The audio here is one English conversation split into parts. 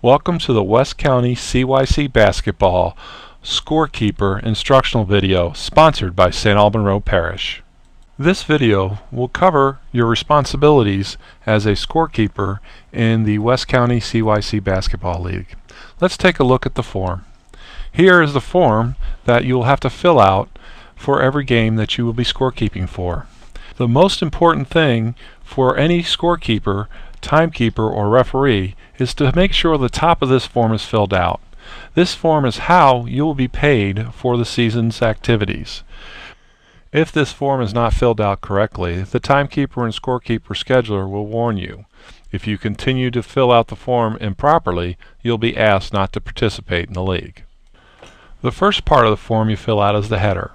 Welcome to the West County CYC Basketball Scorekeeper instructional video sponsored by St. Alban Road Parish. This video will cover your responsibilities as a scorekeeper in the West County CYC Basketball League. Let's take a look at the form. Here is the form that you will have to fill out for every game that you will be scorekeeping for. The most important thing for any scorekeeper, timekeeper, or referee is to make sure the top of this form is filled out. This form is how you will be paid for the season's activities. If this form is not filled out correctly, the timekeeper and scorekeeper scheduler will warn you. If you continue to fill out the form improperly, you'll be asked not to participate in the league. The first part of the form you fill out is the header.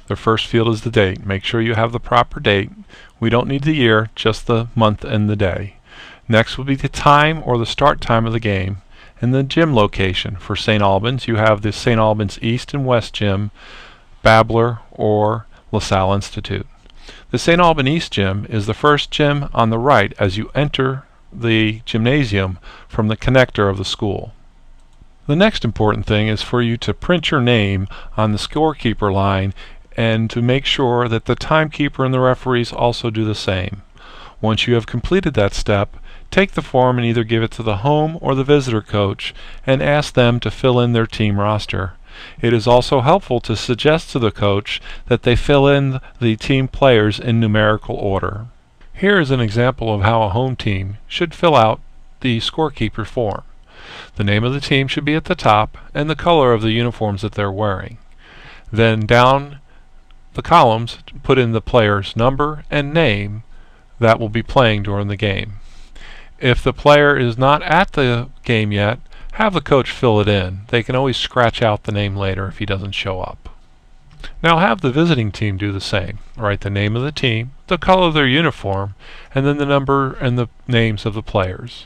The first field is the date. Make sure you have the proper date. We don't need the year, just the month and the day. Next will be the time or the start time of the game and the gym location. For St. Albans, you have the St. Albans East and West Gym, Babbler, or LaSalle Institute. The St. Albans East Gym is the first gym on the right as you enter the gymnasium from the connector of the school. The next important thing is for you to print your name on the scorekeeper line and to make sure that the timekeeper and the referees also do the same. Once you have completed that step, take the form and either give it to the home or the visitor coach and ask them to fill in their team roster. It is also helpful to suggest to the coach that they fill in the team players in numerical order. Here is an example of how a home team should fill out the scorekeeper form. The name of the team should be at the top and the color of the uniforms that they're wearing. Then down the columns, put in the player's number and name that will be playing during the game. If the player is not at the game yet, have the coach fill it in. They can always scratch out the name later if he doesn't show up. Now have the visiting team do the same. Write the name of the team, the color of their uniform, and then the number and the names of the players.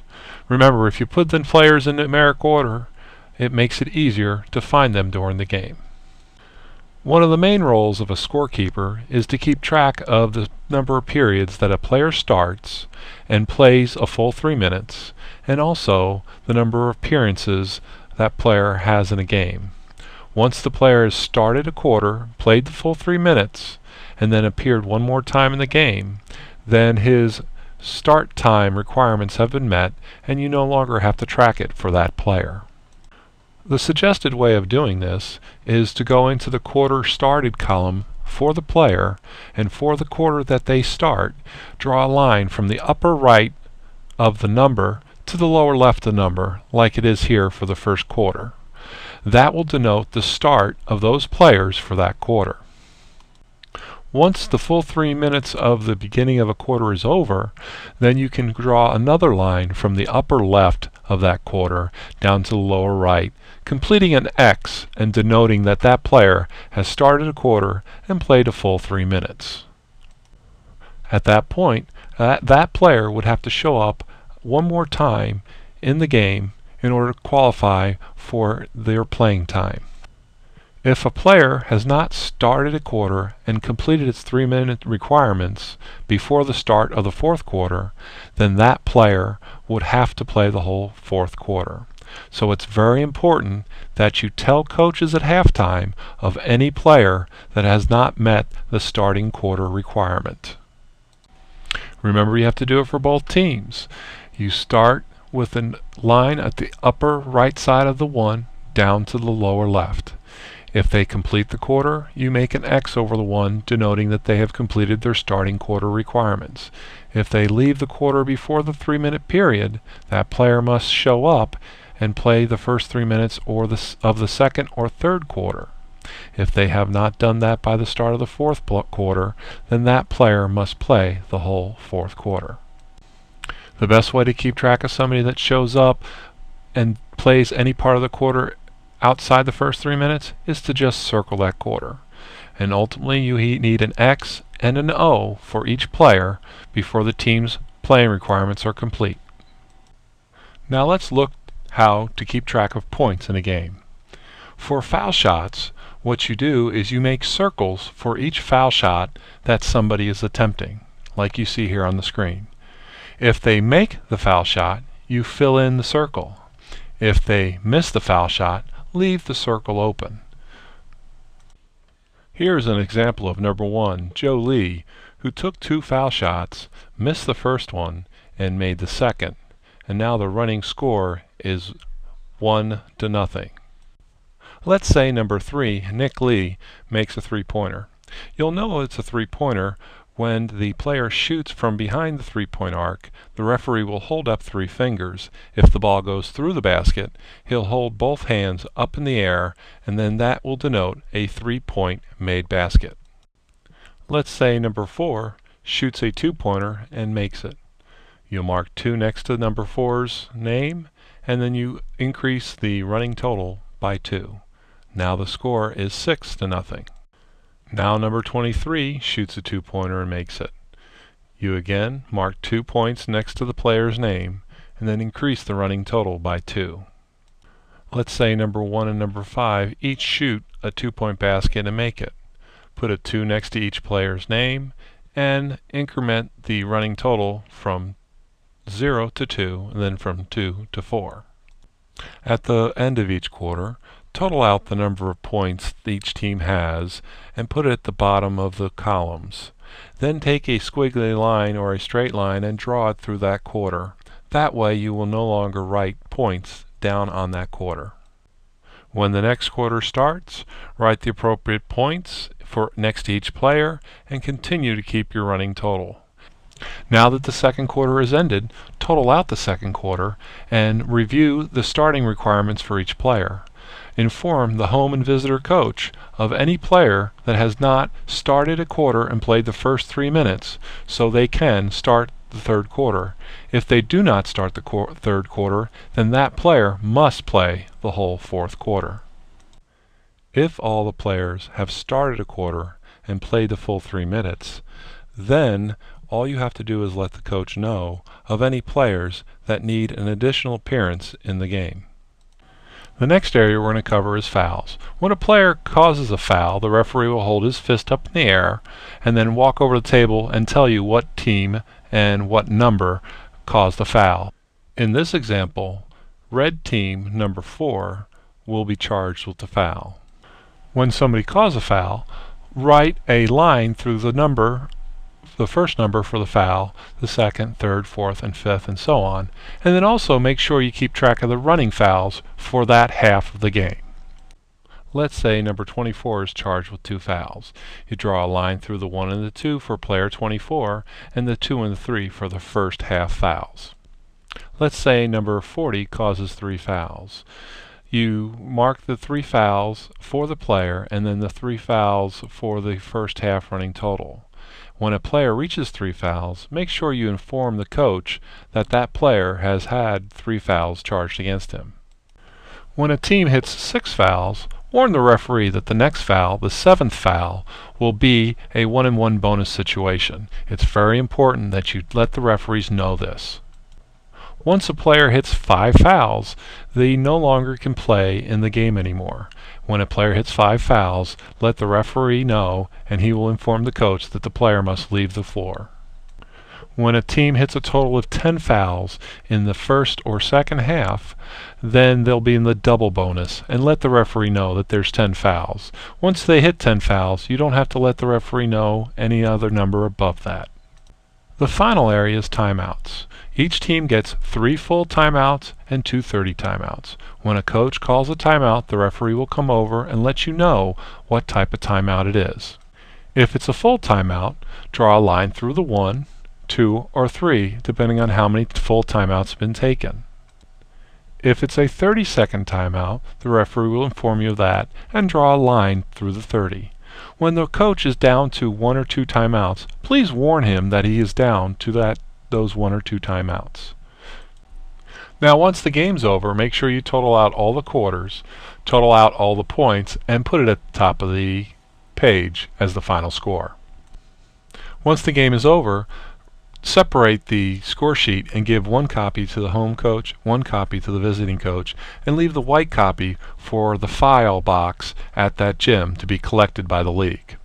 Remember, if you put the players in numeric order, it makes it easier to find them during the game. One of the main roles of a scorekeeper is to keep track of the number of periods that a player starts and plays a full 3 minutes, and also the number of appearances that player has in a game. Once the player has started a quarter, played the full 3 minutes, and then appeared one more time in the game, then his start time requirements have been met and you no longer have to track it for that player. The suggested way of doing this is to go into the quarter started column for the player, and for the quarter that they start, draw a line from the upper right of the number to the lower left of the number, like it is here for the first quarter. That will denote the start of those players for that quarter. Once the full 3 minutes of the beginning of a quarter is over, then you can draw another line from the upper left of that quarter down to the lower right, completing an X and denoting that that player has started a quarter and played a full 3 minutes. At that point, that player would have to show up one more time in the game in order to qualify for their playing time. If a player has not started a quarter and completed its 3-minute requirements before the start of the fourth quarter, then that player would have to play the whole fourth quarter. So it's very important that you tell coaches at halftime of any player that has not met the starting quarter requirement. Remember, you have to do it for both teams. You start with a line at the upper right side of the one down to the lower left. If they complete the quarter, you make an X over the one denoting that they have completed their starting quarter requirements. If they leave the quarter before the 3-minute period, that player must show up and play the first 3 minutes of the second or third quarter. If they have not done that by the start of the fourth quarter, then that player must play the whole fourth quarter. The best way to keep track of somebody that shows up and plays any part of the quarter outside the first 3 minutes is to just circle that quarter. And ultimately you need an X and an O for each player before the team's playing requirements are complete. Now let's look how to keep track of points in a game. For foul shots, what you do is you make circles for each foul shot that somebody is attempting, like you see here on the screen. If they make the foul shot, you fill in the circle. If they miss the foul shot, leave the circle open. Here's an example of number 1, Joe Lee, who took 2 foul shots, missed the first one, and made the second. And now the running score is 1-0. Let's say number 3, Nick Lee, makes a three-pointer. You'll know it's a three-pointer when the player shoots from behind the three-point arc. The referee will hold up 3 fingers. If the ball goes through the basket, he'll hold both hands up in the air, and then that will denote a 3-point made basket. Let's say number 4 shoots a 2-pointer and makes it. You'll mark 2 next to number 4's name, and then you increase the running total by 2. Now the score is 6-0. Now number 23 shoots a 2-pointer and makes it. You again mark 2 points next to the player's name, and then increase the running total by 2. Let's say number 1 and number 5 each shoot a 2-point basket and make it. Put a 2 next to each player's name, and increment the running total from 0 to 2, and then from 2 to 4. At the end of each quarter, total out the number of points each team has and put it at the bottom of the columns. Then take a squiggly line or a straight line and draw it through that quarter. That way you will no longer write points down on that quarter. When the next quarter starts, write the appropriate points for next to each player and continue to keep your running total. Now that the second quarter is ended, total out the second quarter and review the starting requirements for each player. Inform the home and visitor coach of any player that has not started a quarter and played the first 3 minutes, so they can start the third quarter. If they do not start the third quarter, then that player must play the whole fourth quarter. If all the players have started a quarter and played the full 3 minutes, then all you have to do is let the coach know of any players that need an additional appearance in the game. The next area we're going to cover is fouls. When a player causes a foul, the referee will hold his fist up in the air and then walk over to the table and tell you what team and what number caused the foul. In this example, red team number 4 will be charged with the foul. When somebody calls a foul, write a line through the first number for the foul, the second, third, fourth, and fifth, and so on. And then also make sure you keep track of the running fouls for that half of the game. Let's say number 24 is charged with 2 fouls. You draw a line through the 1 and the 2 for player 24, and the 2 and the 3 for the first half fouls. Let's say number 40 causes 3 fouls. You mark the 3 fouls for the player, and then the 3 fouls for the first half running total. When a player reaches 3 fouls, make sure you inform the coach that that player has had 3 fouls charged against him. When a team hits 6 fouls, warn the referee that the next foul, the 7th foul, will be a 1-and-1 bonus situation. It's very important that you let the referees know this. Once a player hits 5 fouls, they no longer can play in the game anymore. When a player hits 5 fouls, let the referee know, and he will inform the coach that the player must leave the floor. When a team hits a total of 10 fouls in the first or second half, then they'll be in the double bonus, and let the referee know that there's 10 fouls. Once they hit 10 fouls, you don't have to let the referee know any other number above that. The final area is timeouts. Each team gets 3 full timeouts and 2 30 timeouts. When a coach calls a timeout, the referee will come over and let you know what type of timeout it is. If it's a full timeout, draw a line through the 1, 2, or 3, depending on how many full timeouts have been taken. If it's a 30-second timeout, the referee will inform you of that and draw a line through the 30. When the coach is down to 1 or 2 timeouts, please warn him that he is down to those 1 or 2 timeouts. Now once the game's over, make sure you total out all the quarters, total out all the points, and put it at the top of the page as the final score. Once the game is over, separate the score sheet and give 1 copy to the home coach, 1 copy to the visiting coach, and leave the white copy for the file box at that gym to be collected by the league.